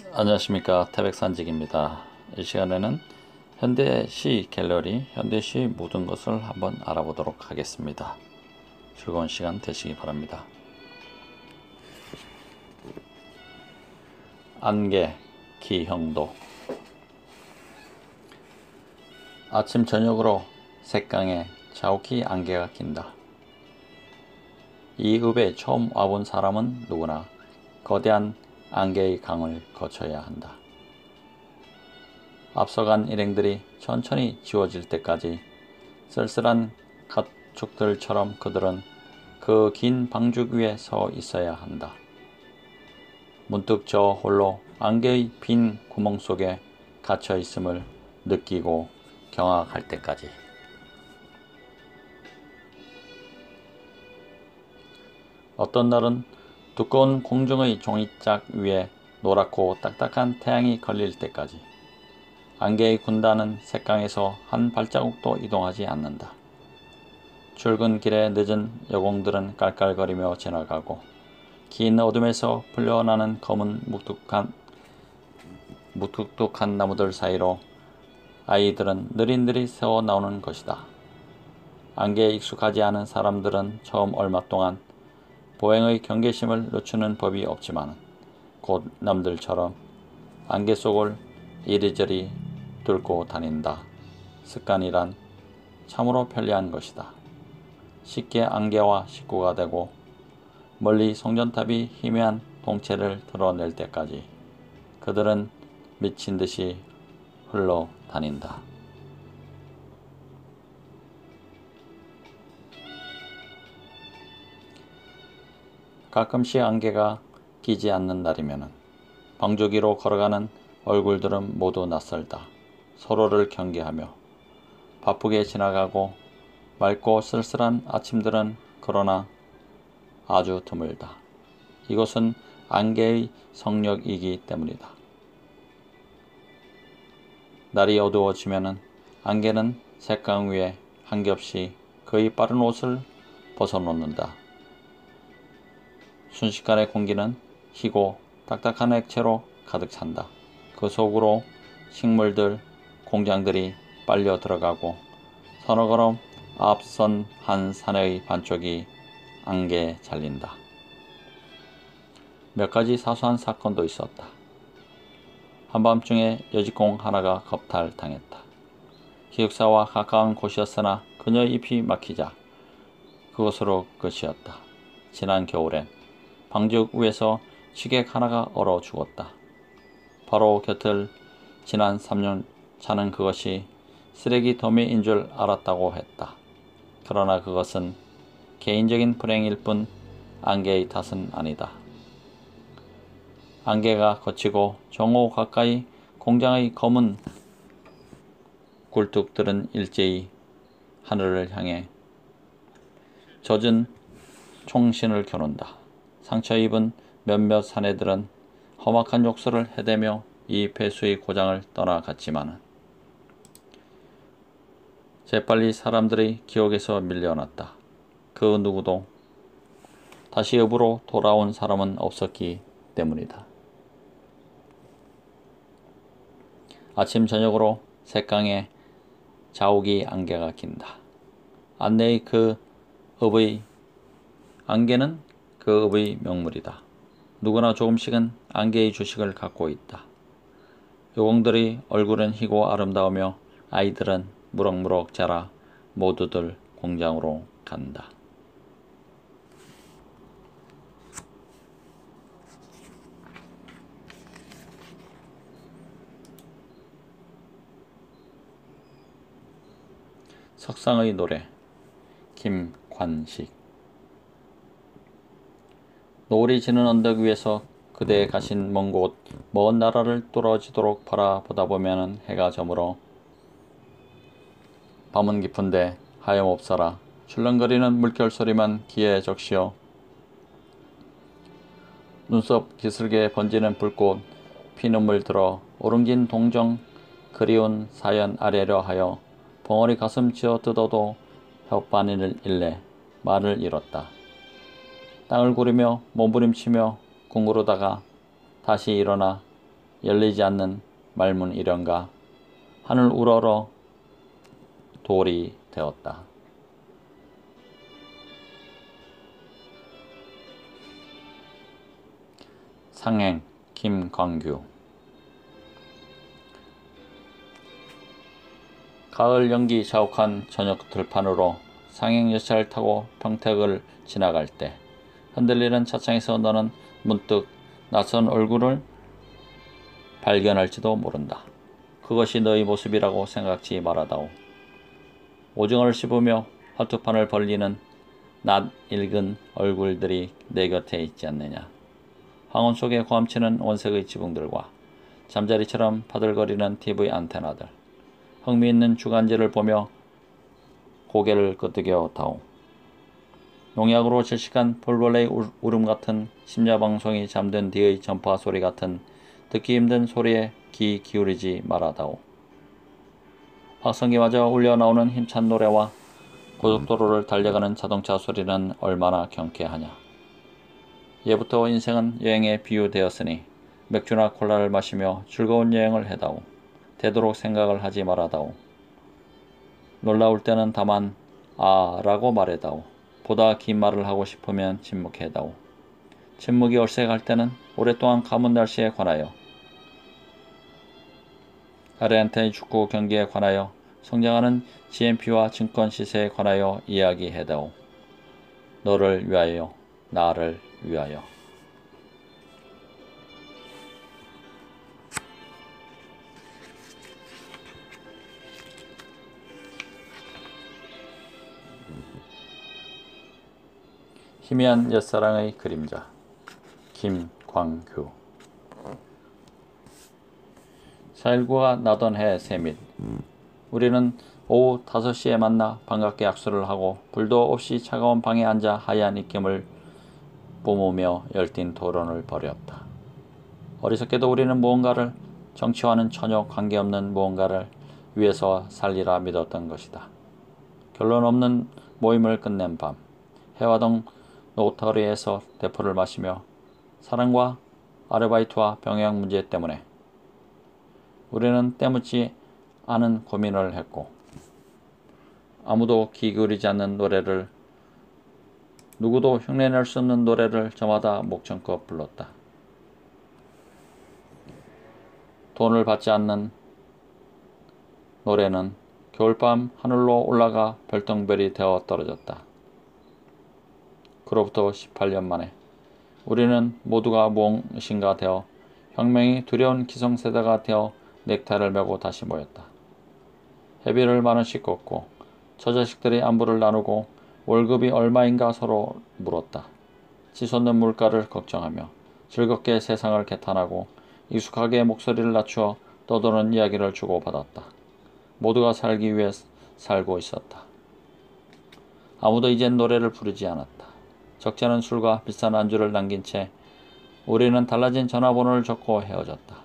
안녕하십니까, 태백산직입니다. 이 시간에는 현대시 갤러리, 현대시 모든 것을 한번 알아보도록 하겠습니다. 즐거운 시간 되시기 바랍니다. 안개, 기형도. 아침 저녁으로 색강에 자욱히 안개가 낀다. 이 읍에 처음 와본 사람은 누구나 거대한 안개의 강을 거쳐야 한다. 앞서간 일행들이 천천히 지워질 때까지 쓸쓸한 가축들처럼 그들은 그 긴 방죽 위에 서 있어야 한다. 문득 저 홀로 안개의 빈 구멍 속에 갇혀 있음을 느끼고 경악할 때까지. 어떤 날은 두꺼운 공중의 종이짝 위에 노랗고 딱딱한 태양이 걸릴 때까지 안개의 군단은 색강에서 한 발자국도 이동하지 않는다. 출근길에 늦은 여공들은 깔깔거리며 지나가고 긴 어둠에서 풀려나는 검은 무뚝뚝한 나무들 사이로 아이들은 느릿느릿 새어 나오는 것이다. 안개에 익숙하지 않은 사람들은 처음 얼마 동안 보행의 경계심을 늦추는 법이 없지만 곧 남들처럼 안개 속을 이리저리 뚫고 다닌다. 습관이란 참으로 편리한 것이다. 쉽게 안개와 식구가 되고 멀리 송전탑이 희미한 동체를 드러낼 때까지 그들은 미친 듯이 흘러 다닌다. 가끔씩 안개가 끼지 않는 날이면 방죽 위로 걸어가는 얼굴들은 모두 낯설다. 서로를 경계하며 바쁘게 지나가고 맑고 쓸쓸한 아침들은 그러나 아주 드물다. 이것은 안개의 성력이기 때문이다. 날이 어두워지면 안개는 색강 위에 한 겹씩 그의 빠른 옷을 벗어놓는다. 순식간에 공기는 희고 딱딱한 액체로 가득 찬다. 그 속으로 식물들, 공장들이 빨려 들어가고 서너 걸음 앞선 한 사내의 반쪽이 안개에 잘린다. 몇 가지 사소한 사건도 있었다. 한밤중에 여직공 하나가 겁탈당했다. 기숙사와 가까운 곳이었으나 그녀의 잎이 막히자 그것으로 끝이었다. 지난 겨울엔 방죽 위에서 취객 하나가 얼어 죽었다. 바로 곁을 지난 3년 차는 그것이 쓰레기 더미인 줄 알았다고 했다. 그러나 그것은 개인적인 불행일 뿐 안개의 탓은 아니다. 안개가 거치고 정오 가까이 공장의 검은 굴뚝들은 일제히 하늘을 향해 젖은 총신을 겨눈다. 상처 입은 몇몇 사내들은 험악한 욕설을 해대며 이 폐수의 고장을 떠나갔지만 재빨리 사람들의 기억에서 밀려났다. 그 누구도 다시 읍으로 돌아온 사람은 없었기 때문이다. 아침 저녁으로 색강에 자욱이 안개가 낀다. 안개는 그 읍의 명물이다. 누구나 조금씩은 안개의 주식을 갖고 있다. 여공들의 얼굴은 희고 아름다우며 아이들은 무럭무럭 자라 모두들 공장으로 간다. 석상의 노래 김관식. 노을이 지는 언덕 위에서 그대 가신 먼 곳, 먼 나라를 뚫어지도록 바라보다 보면 해가 저물어 밤은 깊은데 하염없어라. 출렁거리는 물결 소리만 귀에 적시어 눈썹 기슬게 번지는 불꽃 피눈물 들어 오름진 동정 그리운 사연 아래려 하여 벙어리 가슴 쥐어 뜯어도 혓바늘을 일래 말을 잃었다. 땅을 구르며 몸부림치며 궁구르다가 다시 일어나 열리지 않는 말문 이련가 하늘 우러러 돌이 되었다. 상행 김광규. 가을 연기 자욱한 저녁 들판으로 상행 열차를 타고 평택을 지나갈 때 흔들리는 차창에서 너는 문득 낯선 얼굴을 발견할지도 모른다. 그것이 너의 모습이라고 생각지 말아다오. 오징어를 씹으며 화투판을 벌리는 낯 익은 얼굴들이 내 곁에 있지 않느냐. 황혼 속에 고함치는 원색의 지붕들과 잠자리처럼 파들거리는 TV 안테나들, 흥미있는 주간지를 보며 고개를 끄덕여 다오. 농약으로 질식한 볼벌레의 울음 같은 심야방송이 잠든 뒤의 전파 소리 같은 듣기 힘든 소리에 귀 기울이지 말아다오. 확성기마저 울려나오는 힘찬 노래와 고속도로를 달려가는 자동차 소리는 얼마나 경쾌하냐. 예부터 인생은 여행에 비유되었으니 맥주나 콜라를 마시며 즐거운 여행을 해다오. 되도록 생각을 하지 말아다오. 놀라울 때는 다만 아 라고 말해다오. 보다 긴 말을 하고 싶으면 침묵해다오. 침묵이 얼색할 때는 오랫동안 가문 날씨에 관하여, 아르헨티나 축구 경기에 관하여, 성장하는 GNP와 증권 시세에 관하여 이야기해다오. 너를 위하여, 나를 위하여. 희미한 옛사랑의 그림자. 김광규. 4.19가 나던 해 새밑 우리는 오후 5시에 만나 반갑게 악수를 하고 불도 없이 차가운 방에 앉아 하얀 입김을 뿜으며 열띤 토론을 벌였다. 어리석게도 우리는 무언가를, 정치와는 전혀 관계없는 무언가를 위해서 살리라 믿었던 것이다. 결론 없는 모임을 끝낸 밤, 해화동 노터리에서 대포를 마시며 사랑과 아르바이트와 병역 문제 때문에 우리는 때묻지 않은 고민을 했고, 아무도 귀 기울이지 않는 노래를, 누구도 흉내낼 수 없는 노래를 저마다 목청껏 불렀다. 돈을 받지 않는 노래는 겨울밤 하늘로 올라가 별똥별이 되어 떨어졌다. 그로부터 18년 만에 우리는 모두가 무엇인가 되어 혁명이 두려운 기성세대가 되어 넥타이를 메고 다시 모였다. 회비를 10,000원씩 걷고 처자식들의 안부를 나누고 월급이 얼마인가 서로 물었다. 치솟는 물가를 걱정하며 즐겁게 세상을 개탄하고 익숙하게 목소리를 낮추어 떠도는 이야기를 주고받았다. 모두가 살기 위해 살고 있었다. 아무도 이젠 노래를 부르지 않았다. 적잖은 술과 비싼 안주를 남긴 채 우리는 달라진 전화번호를 적고 헤어졌다.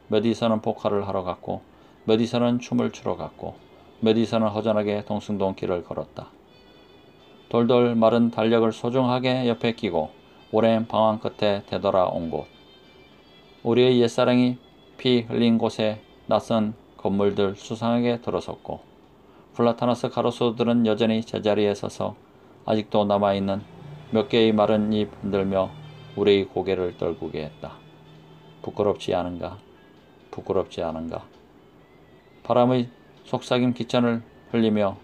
몇 이서는 포카를 하러 갔고, 몇 이서는 춤을 추러 갔고, 몇 이서는 허전하게 동숭동 길을 걸었다. 돌돌 마른 달력을 소중하게 옆에 끼고 오랜 방황 끝에 되돌아온 곳. 우리의 옛사랑이 피 흘린 곳에 낯선 건물들 수상하게 들어섰고, 플라타너스 가로수들은 여전히 제자리에 서서 아직도 남아있는 몇 개의 마른 잎 흔들며 우리의 고개를 떨구게 했다. 부끄럽지 않은가? 부끄럽지 않은가? 바람의 속삭임 기천을 흘리며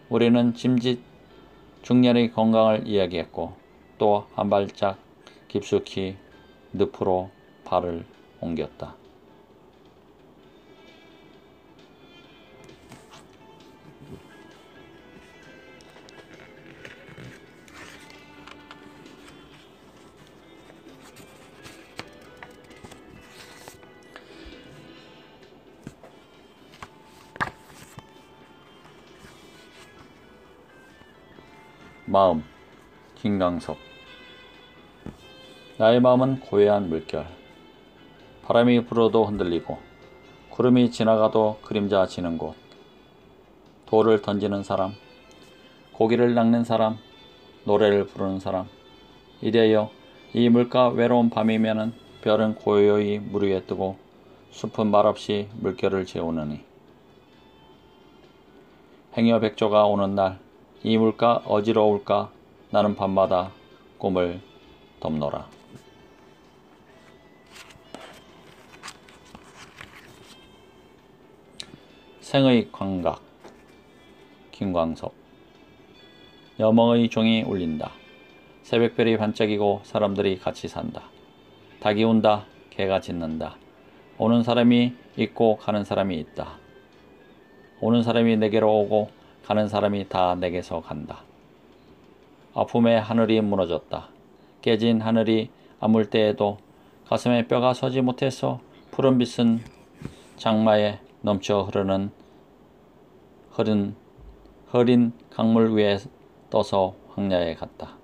우리는 짐짓 중년의 건강을 이야기했고, 또 한 발짝 깊숙이 늪으로 발을 옮겼다. 마음. 김강석. 나의 마음은 고요한 물결. 바람이 불어도 흔들리고 구름이 지나가도 그림자 지는 곳. 돌을 던지는 사람, 고기를 낚는 사람, 노래를 부르는 사람. 이래여 이 물가 외로운 밤이면은 별은 고요히 물 위에 뜨고 숲은 말없이 물결을 재우느니 행여백조가 오는 날 이 물가 어지러울까 나는 밤마다 꿈을 덮노라. 생의 광각 김광석. 여멍의 종이 울린다. 새벽별이 반짝이고 사람들이 같이 산다. 닭이 운다. 개가 짖는다. 오는 사람이 있고 가는 사람이 있다. 오는 사람이 내게로 오고 가는 사람이 다 내게서 간다. 아픔에 하늘이 무너졌다. 깨진 하늘이 아물 때에도 가슴에 뼈가 서지 못해서 푸른빛은 장마에 넘쳐 흐린 강물 위에 떠서 황야에 갔다.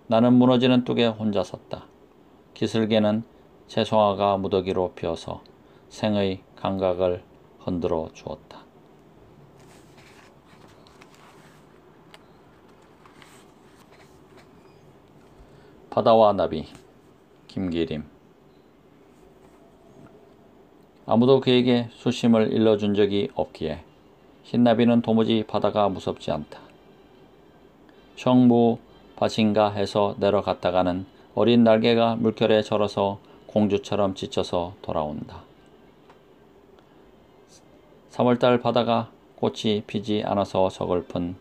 나는 무너지는 뚝에 혼자 섰다. 기슭에는 채송화가 무더기로 피어서 생의 감각을 흔들어 주었다. 바다와 나비 김기림. 아무도 그에게 수심을 일러준 적이 없기에 흰나비는 도무지 바다가 무섭지 않다. 청무 밭인가 해서 내려갔다가는 어린 날개가 물결에 절어서 공주처럼 지쳐서 돌아온다. 3월달 바다가 꽃이 피지 않아서 서글픈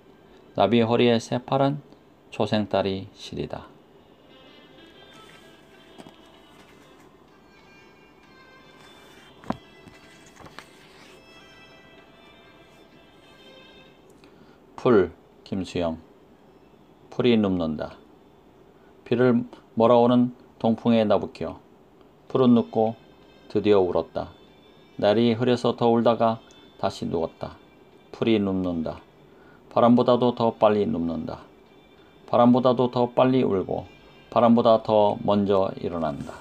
나비 허리에 새파란 초생딸이 시리다. 풀 김수영. 풀이 눕는다. 비를 몰아오는 동풍에 나부껴 풀은 눕고 드디어 울었다. 날이 흐려서 더 울다가 다시 누웠다. 풀이 눕는다. 바람보다도 더 빨리 눕는다. 바람보다도 더 빨리 울고 바람보다 더 먼저 일어난다.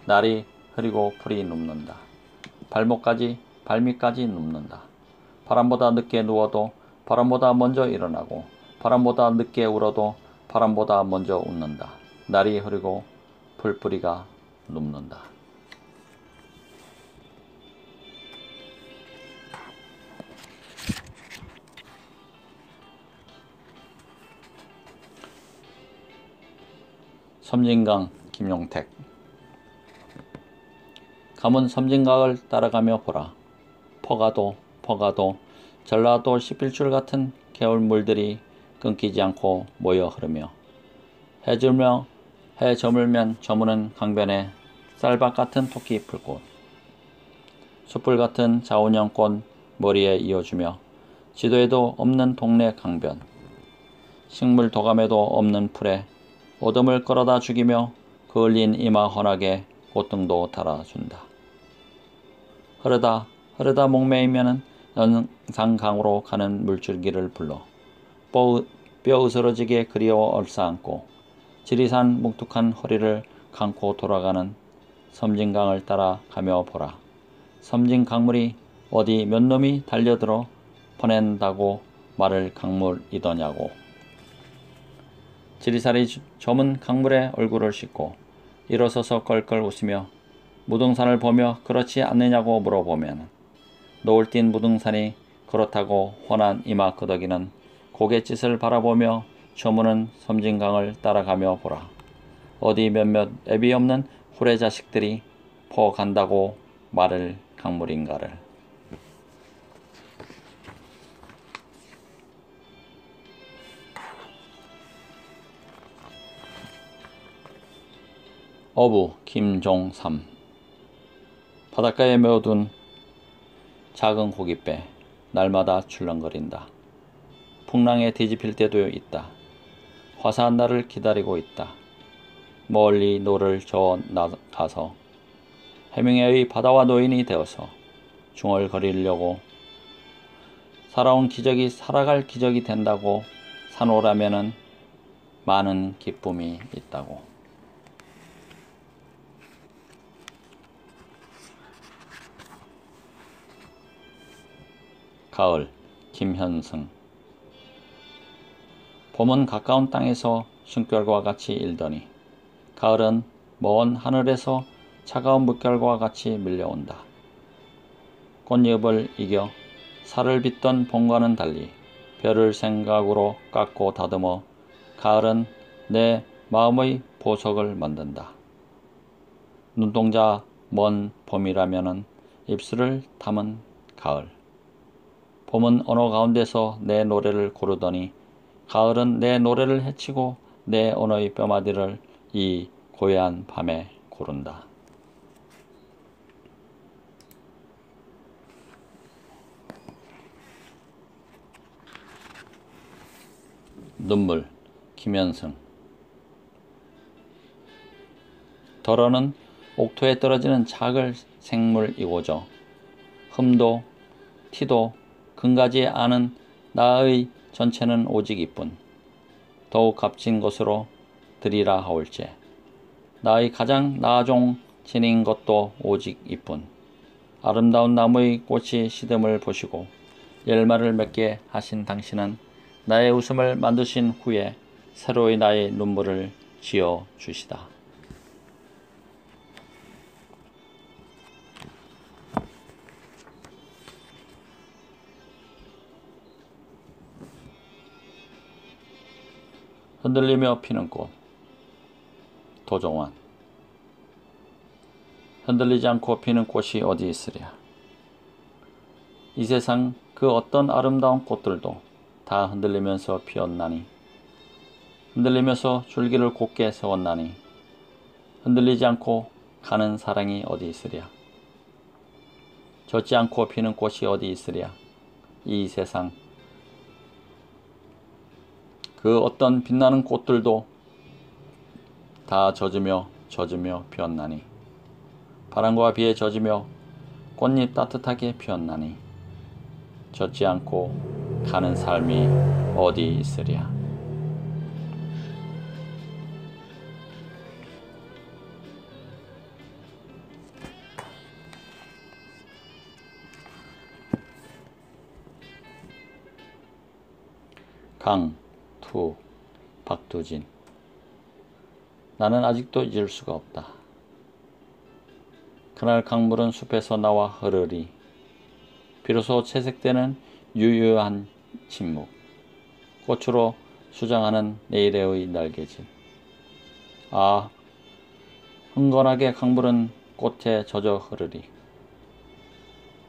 날이 흐리고 풀이 눕는다. 발밑까지 눕는다. 바람보다 늦게 누워도 바람보다 먼저 일어나고 바람보다 늦게 울어도 바람보다 먼저 웃는다. 날이 흐리고 풀뿌리가 눕는다. 섬진강 김용택. 감은 섬진강을 따라가며 보라. 퍼가도 전라도 씹힐줄 같은 개울물들이 끊기지 않고 모여 흐르며 해 저물면 저무는 강변에 쌀밥 같은 토끼 풀꽃, 숯불 같은 자운형꽃 머리에 이어주며 지도에도 없는 동네 강변, 식물 도감에도 없는 풀에 오둠을 끌어다 죽이며 그을린 이마 헌하게 꽃등도 달아준다. 흐르다 목매이면은 연산강으로 가는 물줄기를 불러 뼈 으스러지게 그리워 얼싸안고 지리산 뭉툭한 허리를 감고 돌아가는 섬진강을 따라 가며 보라. 섬진강물이 어디 몇 놈이 달려들어 퍼낸다고 말을 강물이더냐고. 지리살이 저문 강물에 얼굴을 씻고 일어서서 껄껄 웃으며 무등산을 보며 그렇지 않느냐고 물어보면 노을띤 무등산이 그렇다고 훤한 이마 끄덕이는 고갯짓을 바라보며 저무는 섬진강을 따라가며 보라. 어디 몇몇 애비 없는 후레 자식들이 퍼간다고 말을 강물인가를. 어부 김종삼. 바닷가에 메어둔 작은 고깃배 날마다 출렁거린다. 풍랑에 뒤집힐 때도 있다. 화사한 날을 기다리고 있다. 멀리 노를 저어 나가서 해밍웨이 바다와 노인이 되어서 중얼거리려고 살아갈 기적이 된다고 사노라면은 많은 기쁨이 있다고. 가을 김현승. 봄은 가까운 땅에서 숨결과 같이 일더니 가을은 먼 하늘에서 차가운 물결과 같이 밀려온다. 꽃잎을 이겨 살을 빚던 봄과는 달리 별을 생각으로 깎고 다듬어 가을은 내 마음의 보석을 만든다. 눈동자 먼 봄이라면은 입술을 담은 가을. 봄은 언어 가운데서 내 노래를 고르더니 가을은 내 노래를 헤치고 내 언어의 뼈마디를 이 고요한 밤에 고른다. 눈물, 김현승. 덜어는 옥토에 떨어지는 작은 생물이고죠. 흠도 티도 금가지 않은 나의 전체는 오직 이뿐. 더욱 값진 것으로 드리라 하올제. 나의 가장 나종 지닌 것도 오직 이뿐. 아름다운 나무의 꽃이 시듬을 보시고 열매를 맺게 하신 당신은 나의 웃음을 만드신 후에 새로이 나의 눈물을 지어 주시다. 흔들리며 피는 꽃. 도종환. 흔들리지 않고 피는 꽃이 어디 있으랴. 이 세상 그 어떤 아름다운 꽃들도 다 흔들리면서 피었나니, 흔들리면서 줄기를 곧게 세웠나니, 흔들리지 않고 가는 사랑이 어디 있으랴. 젖지 않고 피는 꽃이 어디 있으랴. 이 세상 그 어떤 빛나는 꽃들도 다 젖으며 피었나니, 바람과 비에 젖으며 꽃잎 따뜻하게 피었나니, 젖지 않고 가는 삶이 어디 있으랴. 강, 투, 박두진. 나는 아직도 잊을 수가 없다. 그날 강물은 숲에서 나와 흐르리. 비로소 채색되는 유유한 침묵. 꽃으로 수정하는 내일의 날개짓. 아, 흥건하게 강물은 꽃에 젖어 흐르리.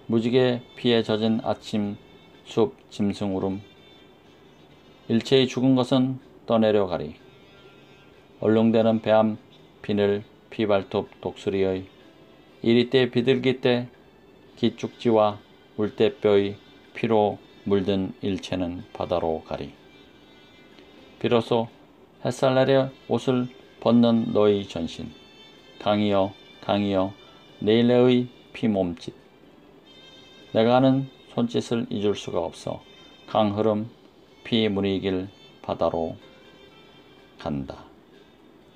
무지개 피에 젖은 아침 숲 짐승울음. 일체의 죽은 것은 떠내려가리. 얼룩대는 배암 비늘 피발톱 독수리의 이리때 비둘기 때 기축지와 울대뼈의 피로 물든 일체는 바다로 가리. 비로소 햇살 내려 옷을 벗는 너의 전신. 강이여 내일의 피몸짓. 내가 하는 손짓을 잊을 수가 없어. 강흐름 피 무늬길 바다로 간다.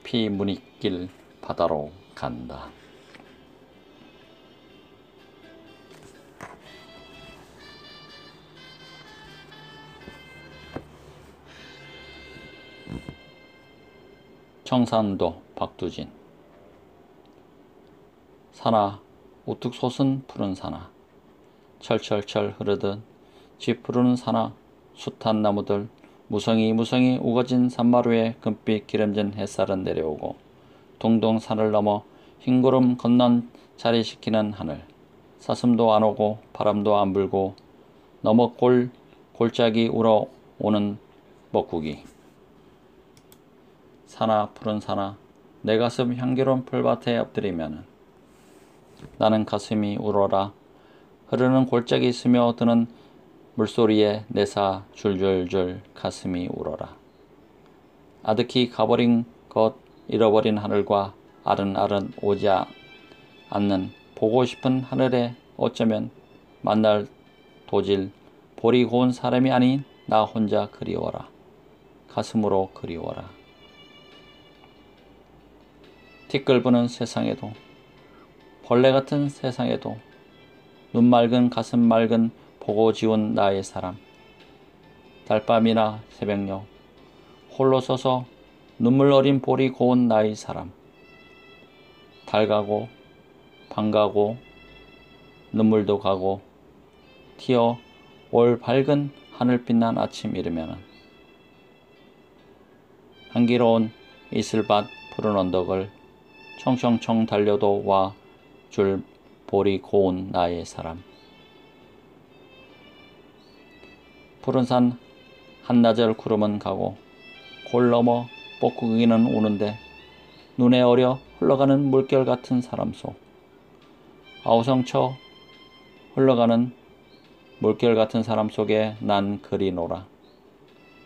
피 무늬길 바다로 간다. 청산도 박두진. 산하 우뚝 솟은 푸른 산하. 철철철 흐르듯 쥐푸르는 산하. 숱한 나무들 무성히 우거진 산마루에 금빛 기름진 햇살은 내려오고 동동 산을 넘어 흰구름 건넌 자리시키는 하늘. 사슴도 안 오고 바람도 안 불고 넘어 골짜기 우러 오는 먹구기. 산하 푸른 산하 내 가슴 향기로운 풀밭에 엎드리면은 나는 가슴이 울어라. 흐르는 골짜기 스며드는 물소리에 내사 줄줄줄 가슴이 울어라. 아득히 가버린 것 잃어버린 하늘과 아른아른 오지 않는 보고 싶은 하늘에 어쩌면 만날 도질 보리 고운 사람이 아닌 나 혼자 그리워라. 가슴으로 그리워라. 티끌부는 세상에도 벌레 같은 세상에도 눈 맑은 가슴 맑은 보고 지운 나의 사람. 달밤이나 새벽녘 홀로 서서 눈물 어린 볼이 고운 나의 사람. 달가고 방 가고 눈물도 가고 튀어 올 밝은 하늘빛난 아침 이르면은 향기로운 이슬밭 푸른 언덕을 청청청 달려도 와 줄 볼이 고운 나의 사람. 푸른 산 한나절 구름은 가고 골 넘어 뻐꾸기는 오는데 눈에 어려 흘러가는 물결 같은 사람 속 아우성쳐 흘러가는 물결 같은 사람 속에 난 그리노라.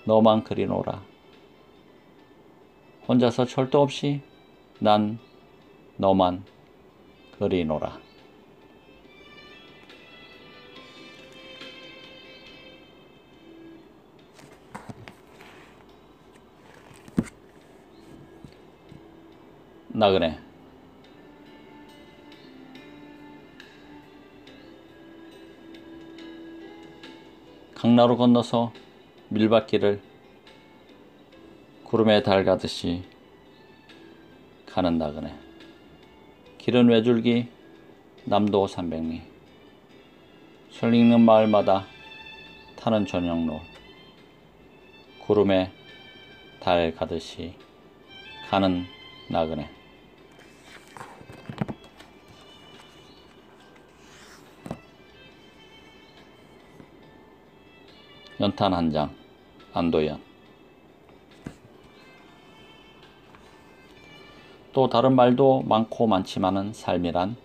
너만 그리노라. 혼자서 철도 없이 난 너만 그리노라. 나그네. 강나루 건너서 밀밭길을 구름에 달 가듯이 가는 나그네. 길은 외줄기 남도 300리. 술 익는 마을마다 타는 전영로. 구름에 달 가듯이 가는 나그네. 연탄 한 장. 안도연. 또 다른 말도 많고 많지만은 삶이란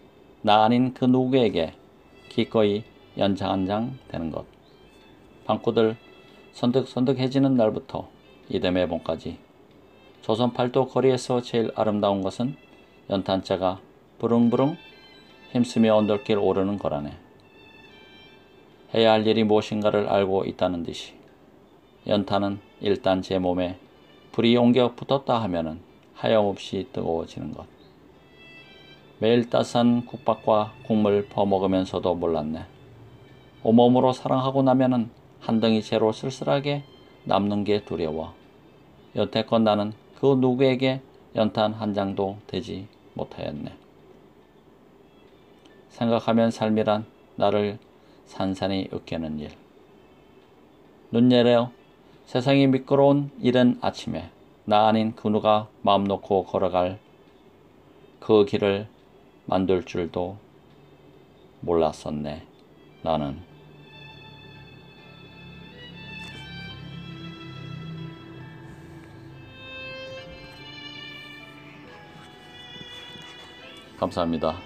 나 아닌 그 누구에게 기꺼이 연장 한 장 되는 것. 방구들 선득선득해지는 날부터 이듬해 봄까지 조선 팔도 거리에서 제일 아름다운 것은 연탄자가 부릉부릉 힘쓰며 언덕길 오르는 거라네. 해야 할 일이 무엇인가를 알고 있다는 듯이 연탄은 일단 제 몸에 불이 옮겨 붙었다 하면은 하염없이 뜨거워지는 것. 매일 따스한 국밥과 국물 퍼먹으면서도 몰랐네. 온몸으로 사랑하고 나면은 한 덩이 채로 쓸쓸하게 남는 게 두려워. 여태껏 나는 그 누구에게 연탄 한 장도 되지 못하였네. 생각하면 삶이란 나를 산산이 으깨는 일. 눈 내려 세상이 미끄러운 이른 아침에 나 아닌 그 누가 마음 놓고 걸어갈 그 길을 만들 줄도 몰랐었네. 나는. 감사합니다.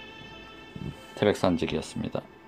태백산직이었습니다.